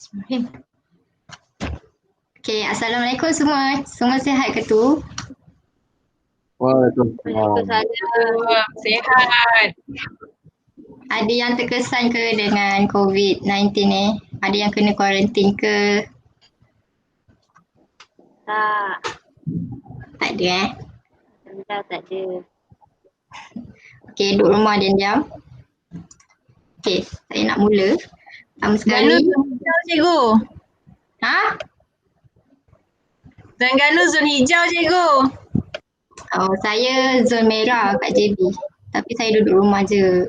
Bismillahirrahmanirrahim. Okay, Assalamualaikum semua. Semua sihat ke tu? Waalaikumsalam. Sehat. Ada yang terkesan ke dengan COVID-19 ni? Ada yang kena kuarantin ke? Tak. Tak ada Alhamdulillah tak ada. Okay, duduk rumah diam-diam. Okay, saya nak mula. Pertama sekali. Terengganu zon hijau cikgu. Ha? Terengganu zon hijau cikgu. Oh, saya zon merah kat JB. Tapi saya duduk rumah je.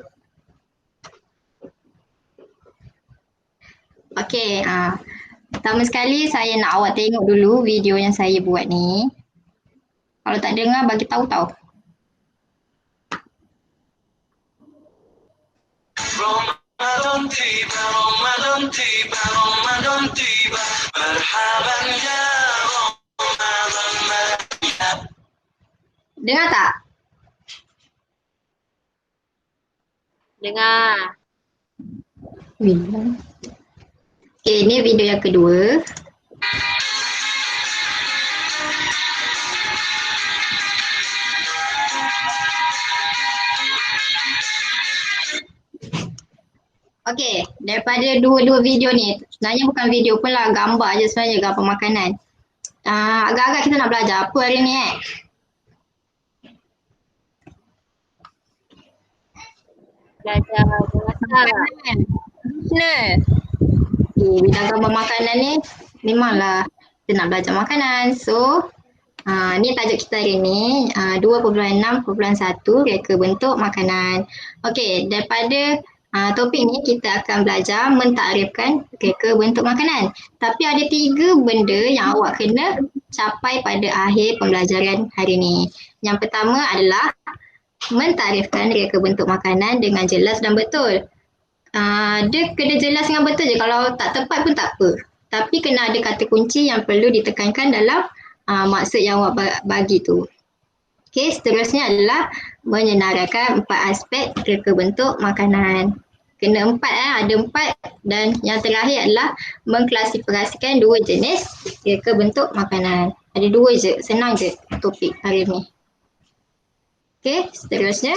Okay, pertama sekali saya nak awak tengok dulu video yang saya buat ni. Kalau tak dengar bagi tahu tau. Ramadan tiba, Ramadan tiba, Ramadan tiba. Marhaban ya Ramadan tiba. Dengar tak? Dengar. Okay, ni video yang kedua. Okay, daripada dua-dua video ni, sebenarnya bukan video pun lah, gambar je sebenarnya, gambar makanan. Agak-agak kita nak belajar apa hari ni Belajar memasak. Tradisional. Okay, bila gambar makanan ni, memanglah kita nak belajar makanan. So, ni tajuk kita hari ni, 2.6.1 reka bentuk makanan. Okay, daripada topik ni kita akan belajar mentakrifkan reka bentuk makanan. Tapi ada 3 benda yang awak kena capai pada akhir pembelajaran hari ni. Yang pertama adalah mentakrifkan reka bentuk makanan dengan jelas dan betul. Dia kena jelas dengan betul je, kalau tak tepat pun tak apa. Tapi kena ada kata kunci yang perlu ditekankan dalam maksud yang awak bagi tu. Okay, seterusnya adalah menyenaraikan 4 aspek reka bentuk makanan. Kena 4 ada 4, dan yang terakhir adalah mengklasifikasikan 2 jenis reka bentuk makanan. Ada 2 je, senang je topik hari ni. Okay, seterusnya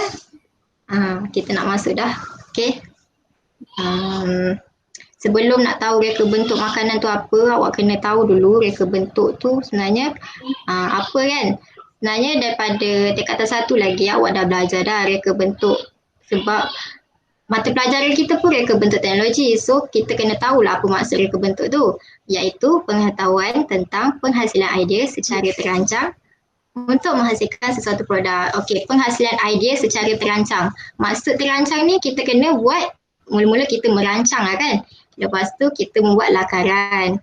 kita nak masuk dah. Okay. Sebelum nak tahu reka bentuk makanan tu apa, awak kena tahu dulu reka bentuk tu sebenarnya apa kan. Sebenarnya daripada tingkatan 1 lagi awak dah belajar dah reka bentuk, sebab mata pelajaran kita pun reka bentuk teknologi. So kita kena tahulah apa maksud reka bentuk tu, iaitu pengetahuan tentang penghasilan idea secara terancang untuk menghasilkan sesuatu produk. Okey, penghasilan idea secara terancang. Maksud terancang ni kita kena buat, mula-mula kita merancang lah kan. Lepas tu kita membuat lakaran.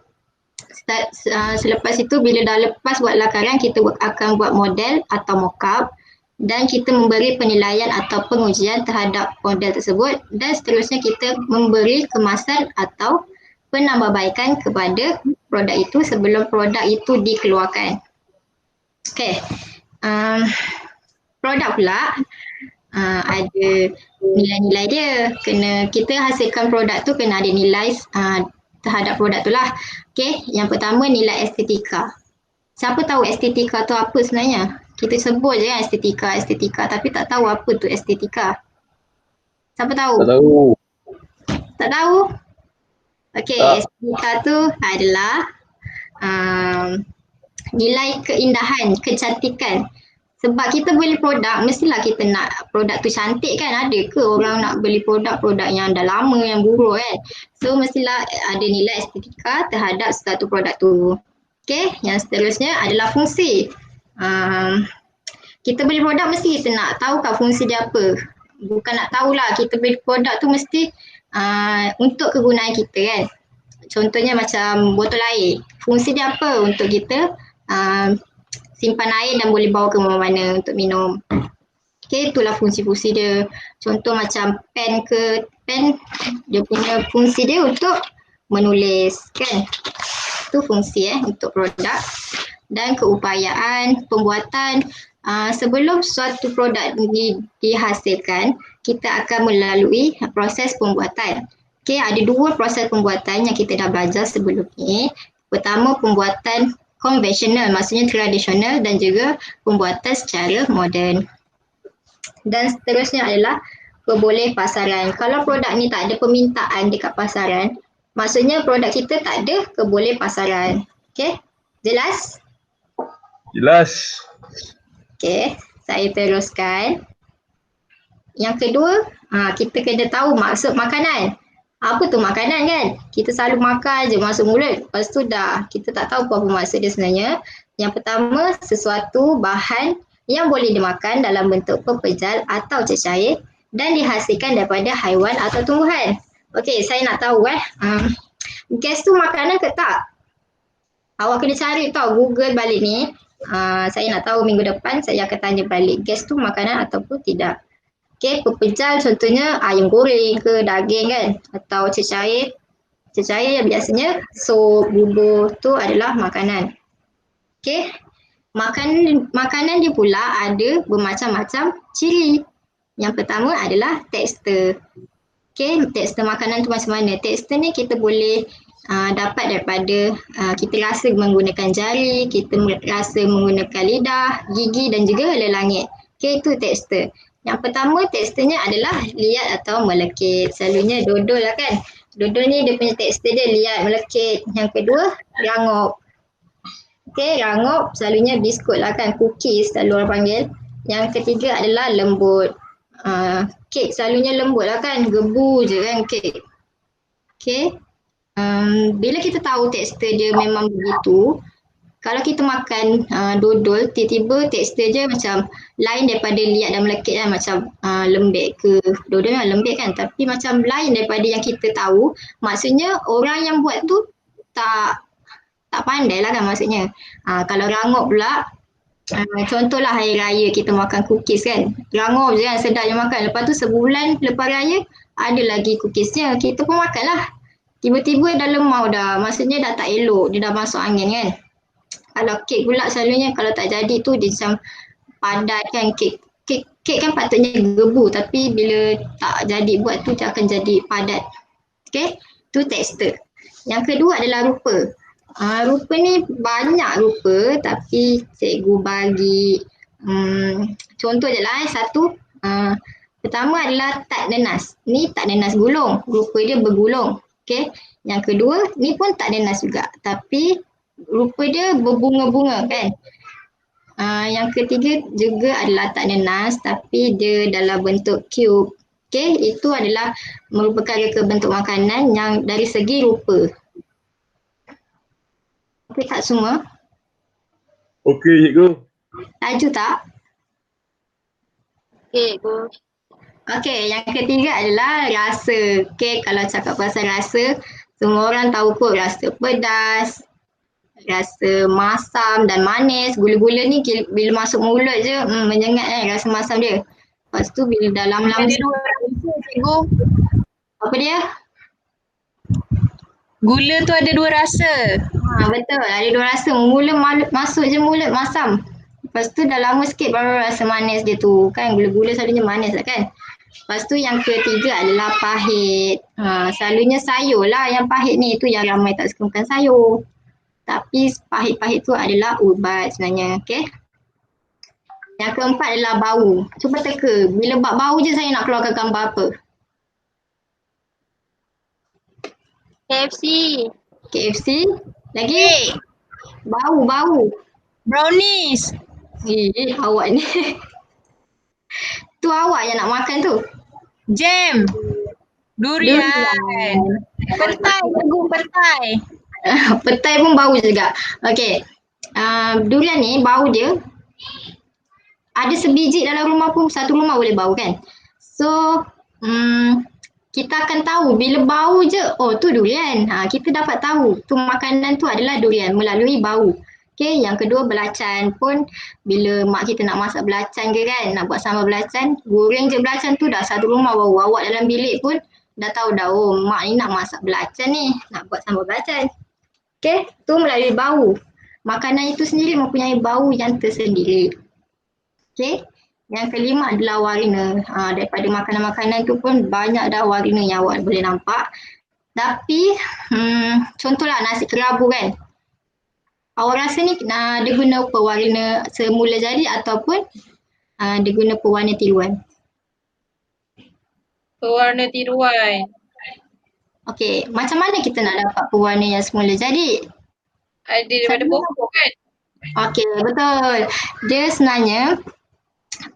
Selepas itu bila dah lepas buat lakaran, kita akan buat model atau mockup dan kita memberi penilaian atau pengujian terhadap model tersebut, dan seterusnya kita memberi kemasan atau penambahbaikan kepada produk itu sebelum produk itu dikeluarkan. Okay, produk pula ada nilai-nilai dia. Kita hasilkan produk tu kena ada nilai terhadap produk tu lah. Okay, yang pertama nilai estetika. Siapa tahu estetika tu apa sebenarnya? Kita sebut je kan estetika, tapi tak tahu apa tu estetika. Siapa tahu? Tak tahu. Tak tahu? Okay, estetika tu adalah nilai keindahan, kecantikan. Sebab kita beli produk, mestilah kita nak produk tu cantik kan. Ada ke orang nak beli produk yang dah lama, yang buruk kan. So mestilah ada nilai estetika terhadap satu produk tu. Okay, yang seterusnya adalah fungsi. Kita beli produk mesti kita nak tahu kan fungsi dia apa. Bukan nak tahulah, kita beli produk tu mesti untuk kegunaan kita kan. Contohnya macam botol air. Fungsi dia apa? Untuk kita simpan air dan boleh bawa ke mana-mana untuk minum. Okay, itulah fungsi-fungsi dia. Contoh macam pen, dia punya fungsi dia untuk menulis kan. Itu fungsi untuk produk. Dan keupayaan pembuatan, sebelum suatu produk dihasilkan, kita akan melalui proses pembuatan. Okay, ada dua proses pembuatan yang kita dah belajar sebelum ni. Pertama, pembuatan konvensional, maksudnya tradisional, dan juga pembuatan secara moden. Dan seterusnya adalah keboleh pasaran. Kalau produk ni tak ada permintaan dekat pasaran, maksudnya produk kita tak ada keboleh pasaran. Okay, jelas? Jelas. Okay, saya teruskan. Yang kedua, kita kena tahu maksud makanan. Apa tu makanan kan? Kita selalu makan je masuk mulut. Lepas tu dah, kita tak tahu apa maksud dia sebenarnya. Yang pertama, sesuatu bahan yang boleh dimakan dalam bentuk pepejal atau cecair dan dihasilkan daripada haiwan atau tumbuhan. Okey, saya nak tahu gas tu makanan ke tak? Awak kena cari tahu, Google balik ni. Saya nak tahu minggu depan saya akan tanya balik, gas tu makanan ataupun tidak. Okey, pepejal contohnya ayam goreng ke daging kan, atau cecair. Cecair yang biasanya sup, bubur tu adalah makanan. Okey, makanan dia pula ada bermacam-macam ciri. Yang pertama adalah tekstur. Okey, tekstur makanan tu macam mana? Tekstur ni kita boleh dapat daripada kita rasa menggunakan jari, kita rasa menggunakan lidah, gigi dan juga lelangit. Okey, itu tekstur. Yang pertama teksturnya adalah liat atau melekit. Selalunya dodol lah kan. Dodol ni dia punya tekstur dia liat, melekit. Yang kedua rangop. Okey, rangop selalunya biskut lah kan, cookies selalu orang panggil. Yang ketiga adalah lembut. Kek selalunya lembut lah kan, gebu je kan kek. Okey, bila kita tahu tekstur dia memang begitu, kalau kita makan dodol, tiba-tiba tekstur je macam lain daripada liat dan melekit kan, macam lembek ke. Dodol memang lembek kan, tapi macam lain daripada yang kita tahu. Maksudnya orang yang buat tu tak pandai lah kan maksudnya. Kalau rangop pula, contohlah hari raya kita makan cookies kan. Rangop je kan, sedap je makan. Lepas tu sebulan lepas raya ada lagi cookiesnya, kita pun makan lah. Tiba-tiba dah lemau dah, maksudnya dah tak elok, dia dah masuk angin kan. Kalau kek pula selalunya kalau tak jadi tu dia macam padat kan. Kek kan patutnya gebu, tapi bila tak jadi buat tu dia akan jadi padat. Okey, tu tekstur. Yang kedua adalah rupa. Rupa ni banyak rupa, tapi cikgu bagi contoh je lah satu. Pertama adalah tak nenas. Ni tak nenas gulung, rupa dia bergulung. Okey. Yang kedua ni pun tak nenas juga, tapi rupa dia berbunga-bunga kan. Yang ketiga juga adalah tak nenas, tapi dia dalam bentuk cube. Okey, itu adalah merupakan reka bentuk makanan yang dari segi rupa. Okey tak semua? Okey cikgu. Laju tak? Okey, Cikgu. Okey, yang ketiga adalah rasa. Okey, kalau cakap pasal rasa, semua orang tahu kot rasa pedas, rasa masam dan manis. Gula-gula ni bila masuk mulut je menyengat kan rasa masam dia. Lepas tu bila dalam lama Ada dua rasa, Cikgu. apa dia? Gula tu ada dua rasa. Betul, ada dua rasa. Mula masuk je mulut masam. Lepas tu dah lama sikit baru rasa manis dia tu. Kan gula-gula selalunya manis lah kan. Lepas tu yang ketiga adalah pahit. Selalunya sayur lah yang pahit ni. Itu yang ramai tak suka makan sayur. Tapi pahit-pahit tu adalah ubat sebenarnya. Okay. Yang keempat adalah bau. Cuba teka. Bila bau je saya nak keluarkan gambar apa? KFC. KFC. Lagi? Bau. Brownies. Awak ni. Tu awak yang nak makan tu. Jam. Durian. Petai, Cikgu, petai. Petai pun bau juga. Okey. Durian ni bau dia ada sebiji dalam rumah pun satu rumah boleh bau kan. So kita akan tahu bila bau je, oh tu durian. Kita dapat tahu tu makanan tu adalah durian melalui bau. Okey, yang kedua belacan pun bila mak kita nak masak belacan ke kan, nak buat sambal belacan, goreng je belacan tu dah satu rumah bau. Awak dalam bilik pun dah tahu dah, oh mak ni nak masak belacan ni, nak buat sambal belacan. Okey, tu melalui bau. Makanan itu sendiri mempunyai bau yang tersendiri. Okey, yang kelima adalah warna. Daripada makanan-makanan tu pun banyak dah warna yang awak boleh nampak. Tapi contohlah nasi kerabu kan. Awak rasa ni dia guna pewarna semula jadi ataupun dia guna pewarna tiruan? Pewarna tiruan. Okey, macam mana kita nak dapat pewarna yang semula jadi? Ada daripada pokok kan? Okey, betul. Dia sebenarnya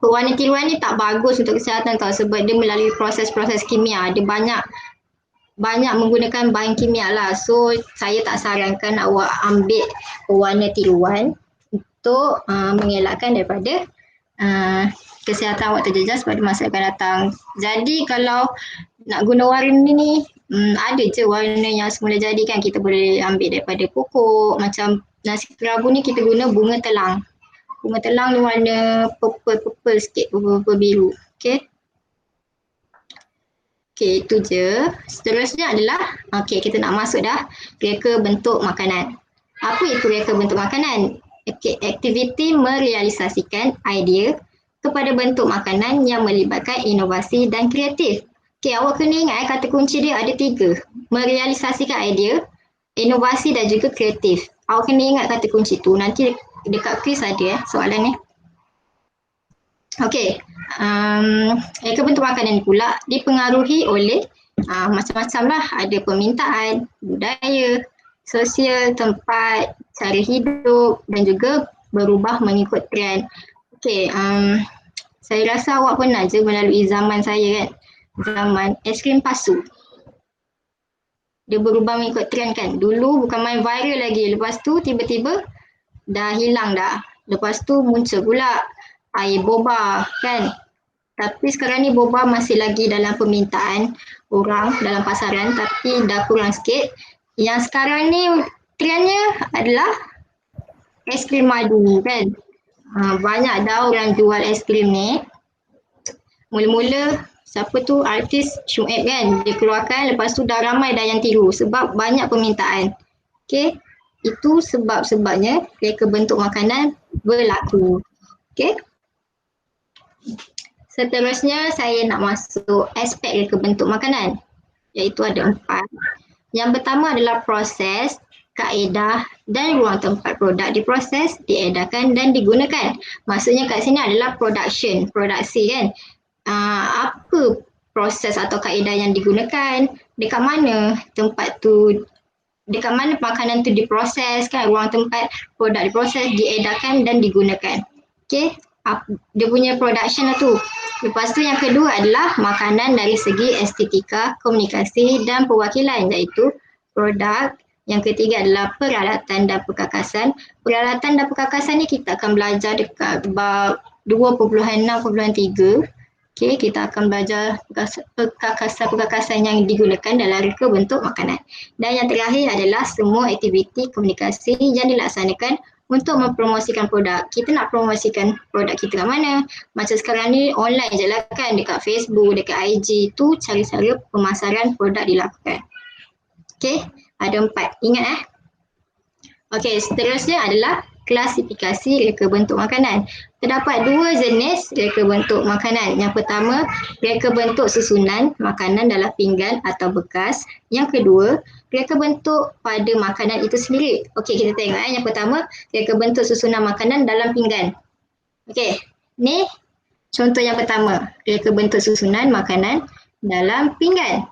pewarna tiruan ni tak bagus untuk kesihatan tau sebab dia melalui proses-proses kimia. Dia banyak menggunakan bahan kimia lah. So, saya tak sarankan awak ambil pewarna tiruan untuk mengelakkan daripada kesihatan awak terjejas pada masa akan datang. Jadi, kalau nak guna warna ni, ada je warna yang semula jadi kan. Kita boleh ambil daripada pokok. Macam nasi kerabu ni kita guna bunga telang. Bunga telang ni warna purple sikit, purple biru. Okay. Okay, itu je. Seterusnya adalah, okay, kita nak masuk dah reka bentuk makanan. Apa itu reka bentuk makanan? Okay, aktiviti merealisasikan idea kepada bentuk makanan yang melibatkan inovasi dan kreatif. Okay, awak kena ingat kata kunci dia ada 3. Merealisasikan idea, inovasi dan juga kreatif. Awak kena ingat kata kunci tu. Nanti dekat quiz ada soalan ni. Okey, reka bentuk makanan pula dipengaruhi oleh macam-macam lah. Ada permintaan, budaya, sosial, tempat, cara hidup dan juga berubah mengikut trend. Okey, saya rasa awak pernah je melalui zaman saya kan. Zaman aiskrim pasu. Dia berubah mengikut trend kan. Dulu bukan main viral lagi. Lepas tu tiba-tiba dah hilang dah. Lepas tu muncul pula air boba kan. Tapi sekarang ni boba masih lagi dalam permintaan orang dalam pasaran tapi dah kurang sikit. Yang sekarang ni trendnya adalah aiskrim madu kan. Banyak dah orang jual aiskrim ni. Mula-mula siapa tu artis Syuib kan. Dia keluarkan lepas tu dah ramai dah yang tiru sebab banyak permintaan. Okay. Itu sebab-sebabnya reka bentuk makanan berlaku. Okay. Seterusnya saya nak masuk aspek reka bentuk makanan. Iaitu ada 4. Yang pertama adalah proses, kaedah dan ruang tempat produk diproses, diedarkan dan digunakan. Maksudnya kat sini adalah production, produksi kan. Apa proses atau kaedah yang digunakan, dekat mana tempat tu, dekat mana makanan tu diproses kan, ruang tempat produk diproses, diedarkan dan digunakan. Okay, dia punya production lah tu. Lepas tu yang kedua adalah makanan dari segi estetika, komunikasi dan perwakilan iaitu produk. Yang ketiga adalah peralatan dan perkakasan. Peralatan dan perkakasan ni kita akan belajar dekat bab 2.6.3. Okay, kita akan belajar perkakasan yang digunakan dalam reka bentuk makanan. Dan yang terakhir adalah semua aktiviti komunikasi yang dilaksanakan untuk mempromosikan produk. Kita nak promosikan produk kita kat mana? Macam sekarang ni online je lah kan, dekat Facebook, dekat IG tu cara-cara pemasaran produk dilakukan. Okay, ada 4. Ingat Okay, seterusnya adalah klasifikasi reka bentuk makanan. Terdapat 2 jenis reka bentuk makanan. Yang pertama, reka bentuk susunan makanan dalam pinggan atau bekas. Yang kedua, reka bentuk pada makanan itu sendiri. Okey, kita tengok yang pertama, reka bentuk susunan makanan dalam pinggan. Okey, ni contoh yang pertama, reka bentuk susunan makanan dalam pinggan.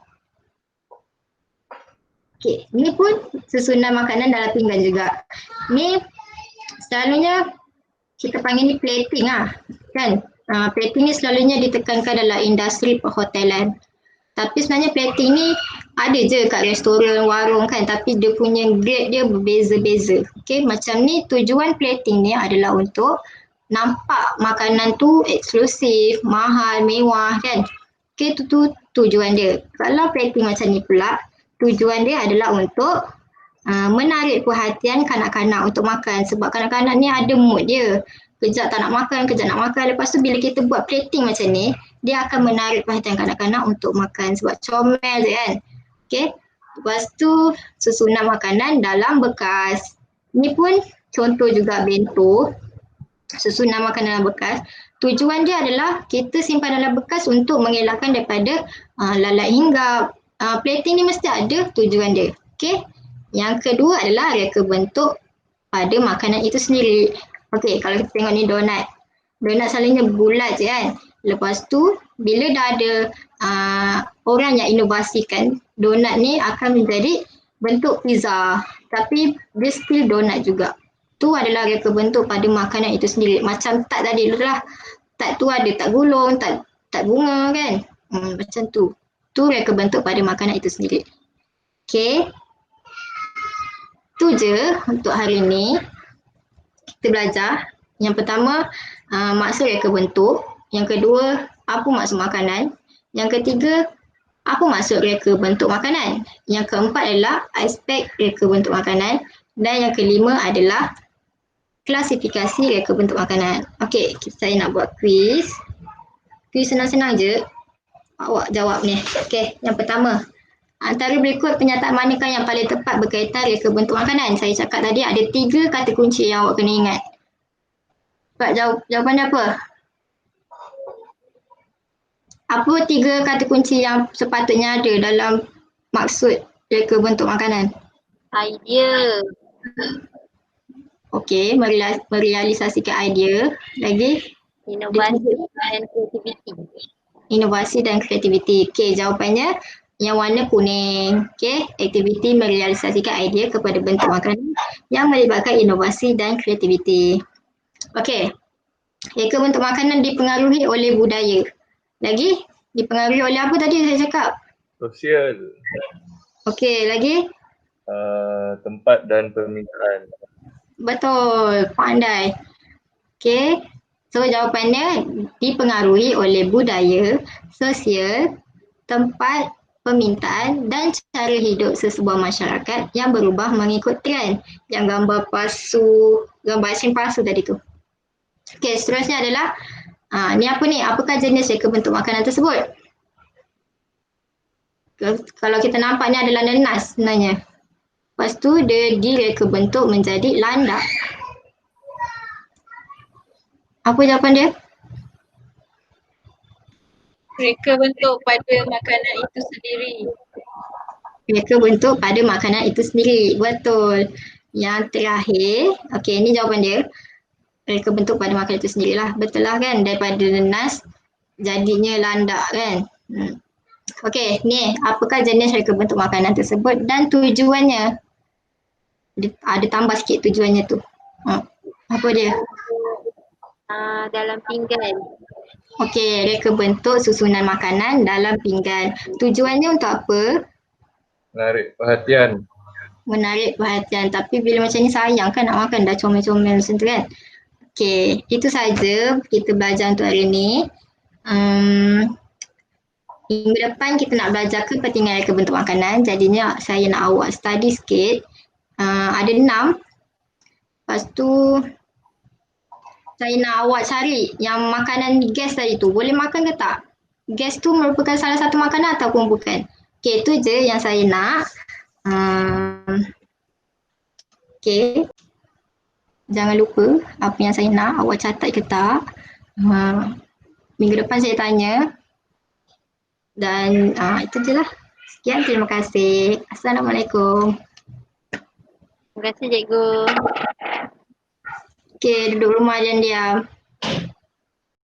Okey, ni pun susunan makanan dalam pinggan juga. Ni selalunya kita panggil ni plating kan. Plating ni selalunya ditekankan dalam industri perhotelan. Tapi sebenarnya plating ni ada je kat restoran, warung kan, tapi dia punya grade dia berbeza-beza. Okay, macam ni tujuan plating ni adalah untuk nampak makanan tu eksklusif, mahal, mewah kan. Okay, tu tujuan dia. Kalau plating macam ni pula, tujuan dia adalah untuk menarik perhatian kanak-kanak untuk makan sebab kanak-kanak ni ada mood dia. Kejap tak nak makan, kejap nak makan. Lepas tu bila kita buat plating macam ni, dia akan menarik perhatian kanak-kanak untuk makan sebab comel je kan. Okay. Lepas tu susunan makanan dalam bekas. Ni pun contoh juga bento. Susunan makanan dalam bekas. Tujuan dia adalah kita simpan dalam bekas untuk mengelakkan daripada lalat hinggap, plating ni mesti ada tujuan dia. Okey. Yang kedua adalah reka bentuk pada makanan itu sendiri. Okey, kalau kita tengok ni donat. Donat selalunya bulat je kan. Lepas tu bila dah ada orang yang inovasikan, donat ni akan menjadi bentuk pizza. Tapi dia still donat juga. Tu adalah reka bentuk pada makanan itu sendiri. Macam tat tadi tu lah. Tat tu ada tat gulung, tat bunga kan. Macam tu. Tu reka bentuk pada makanan itu sendiri. Okay. Tu je untuk hari ni. Kita belajar. Yang pertama, maksud reka bentuk. Yang kedua, apa maksud makanan. Yang ketiga, apa maksud reka bentuk makanan. Yang keempat adalah aspek reka bentuk makanan. Dan yang kelima adalah klasifikasi reka bentuk makanan. Okey, saya nak buat quiz. Quiz senang-senang je. Awak jawab ni. Okey, yang pertama. Antara berikut penyataan manakah yang paling tepat berkaitan reka bentuk makanan? Saya cakap tadi ada 3 kata kunci yang awak kena ingat. Cepat jawapannya apa? Apa 3 kata kunci yang sepatutnya ada dalam maksud reka bentuk makanan? Idea. Okey, merealisasikan idea. Lagi? Inovasi dan kreativiti. Inovasi dan kreativiti. Okey, jawapannya yang warna kuning. Okey, aktiviti merealisasikan idea kepada bentuk makanan yang melibatkan inovasi dan kreativiti. Okey, reka bentuk makanan dipengaruhi oleh budaya. Lagi? Dipengaruhi oleh apa tadi saya cakap? Sosial. Okey, lagi? Tempat dan permintaan. Betul, pandai. Okey, so jawapannya dipengaruhi oleh budaya, sosial, tempat, permintaan dan cara hidup sesebuah masyarakat yang berubah mengikut trend. Yang gambar palsu, gambar asing palsu tadi tu. Okey, seterusnya adalah ni apa ni? Apakah jenis reka bentuk makanan tersebut? Kalau kita nampak ni adalah nenas sebenarnya. Lepas tu dia direka bentuk menjadi landak. Apa jawapan dia? Reka bentuk pada makanan itu sendiri. Reka bentuk pada makanan itu sendiri. Betul. Yang terakhir, okey, ini jawapan dia. Reka bentuk pada makanan itu sendirilah. Betul lah kan? Daripada nenas jadinya landak kan? Okey, ni apakah jenis reka bentuk makanan tersebut dan tujuannya? Ada tambah sikit tujuannya tu. Apa dia? Dalam pinggan. Okey, reka bentuk susunan makanan dalam pinggan. Tujuannya untuk apa? Menarik perhatian. Menarik perhatian. Tapi bila macam ni sayang kan nak makan dah comel-comel macam tu kan? Okey, itu saja kita belajar untuk hari ni. Minggu depan kita nak belajar kepentingan reka bentuk makanan. Jadinya saya nak awak study sikit. Ada 6. Lepas tu saya nak awak cari yang makanan gas tadi tu. Boleh makan ke tak? Gas tu merupakan salah satu makanan ataupun bukan? Okey, itu je yang saya nak. Okey. Jangan lupa apa yang saya nak. Awak catat ke tak? Minggu depan saya tanya. Dan itu je lah. Sekian, terima kasih. Assalamualaikum. Terima kasih cikgu. Okey, duduk rumah jangan diam.